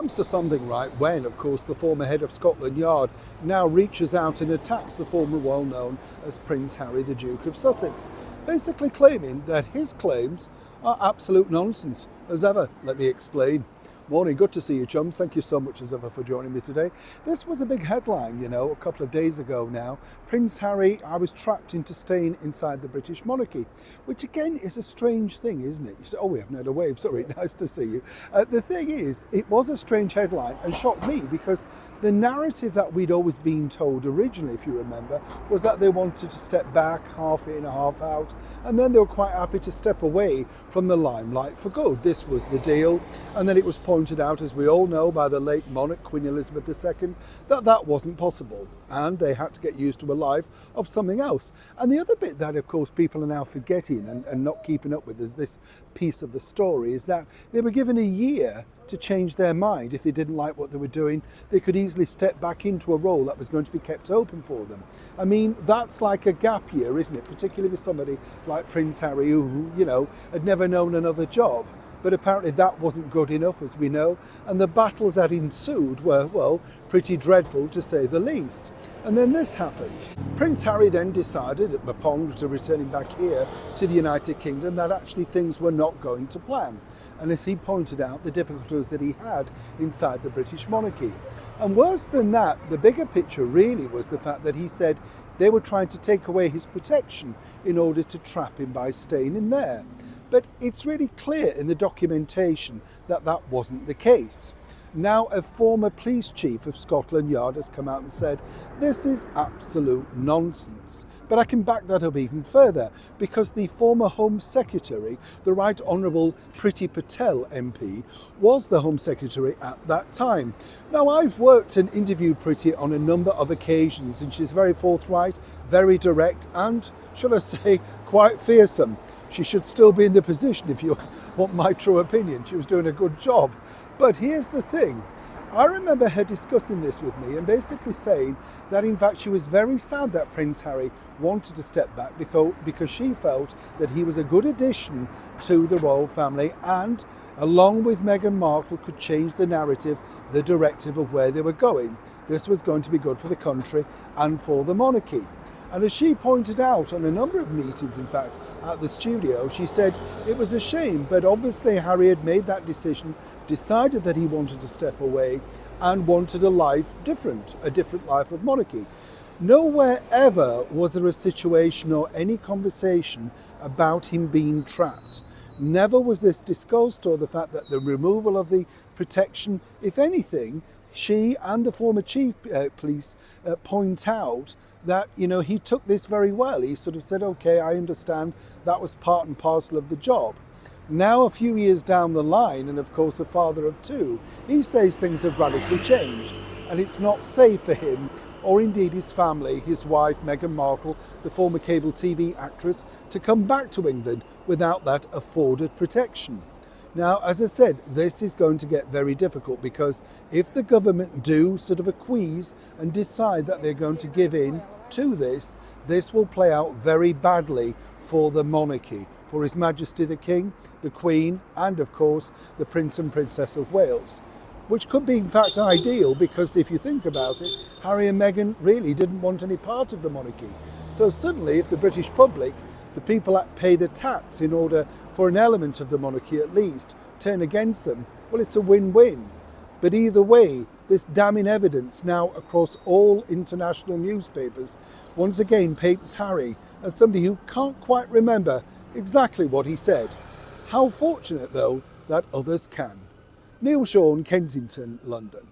Comes to something right when, of course, the former head of Scotland Yard now reaches out and attacks the former well known as Prince Harry, the Duke of Sussex, basically claiming that his claims are absolute nonsense. As ever, let me explain. Morning, good to see you, chums. Thank you so much as ever for joining me today. This was a big headline, a couple of days ago now. Prince Harry, I was trapped into staying inside the British monarchy, which again is a strange thing, isn't it? You say, oh, we haven't had a wave. Sorry, nice to see you. The thing is, it was a strange headline and shocked me because the narrative that we'd always been told originally, if you remember, was that they wanted to step back, half in, half out, and then they were quite happy to step away from the limelight for good. This was the deal, and then it was pointed out, as we all know, by the late monarch, Queen Elizabeth II, that that wasn't possible, and they had to get used to a life of something else. And the other bit that, of course, people are now forgetting and not keeping up with is this piece of the story, is that they were given a year to change their mind. If they didn't like what they were doing, they could easily step back into a role that was going to be kept open for them. I mean, that's like a gap year, isn't it? Particularly with somebody like Prince Harry, who, had never known another job. But apparently that wasn't good enough, as we know, and the battles that ensued were, well, pretty dreadful to say the least. And then this happened. Prince Harry then decided, upon returning back here to the United Kingdom, that actually things were not going to plan. And as he pointed out, the difficulties that he had inside the British monarchy. And worse than that, the bigger picture really was the fact that he said they were trying to take away his protection in order to trap him by staying in there. But it's really clear in the documentation that that wasn't the case. Now, a former police chief of Scotland Yard has come out and said, this is absolute nonsense. But I can back that up even further, because the former Home Secretary, the Right Honourable Priti Patel MP, was the Home Secretary at that time. Now, I've worked and interviewed Priti on a number of occasions, and she's very forthright, very direct, and, shall I say, quite fearsome. She should still be in the position, if you want my true opinion. She was doing a good job. But here's the thing. I remember her discussing this with me and basically saying that in fact she was very sad that Prince Harry wanted to step back because she felt that he was a good addition to the royal family and, along with Meghan Markle, could change the narrative, the directive of where they were going. This was going to be good for the country and for the monarchy. And as she pointed out on a number of meetings, in fact, at the studio, she said it was a shame, but obviously Harry had made that decision, decided that he wanted to step away and wanted a different life of monarchy. Nowhere ever was there a situation or any conversation about him being trapped. Never was this discussed, or the fact that the removal of the protection, if anything, she and the former chief police point out that, he took this very well. He sort of said, okay, I understand that was part and parcel of the job. Now, a few years down the line, and of course a father of two, he says things have radically changed and it's not safe for him or indeed his family, his wife, Meghan Markle, the former cable TV actress, to come back to England without that afforded protection. Now, as I said, this is going to get very difficult because if the government do sort of acquiesce and decide that they're going to give in to this, this will play out very badly for the monarchy, for His Majesty the King, the Queen, and of course the Prince and Princess of Wales, which could be in fact ideal because if you think about it, Harry and Meghan really didn't want any part of the monarchy. So suddenly, if the British public, the people that pay the tax in order for an element of the monarchy at least, turn against them, well, it's a win-win. But either way, this damning evidence now across all international newspapers once again paints Harry as somebody who can't quite remember exactly what he said. How fortunate, though, that others can. Neil Sean, Kensington, London.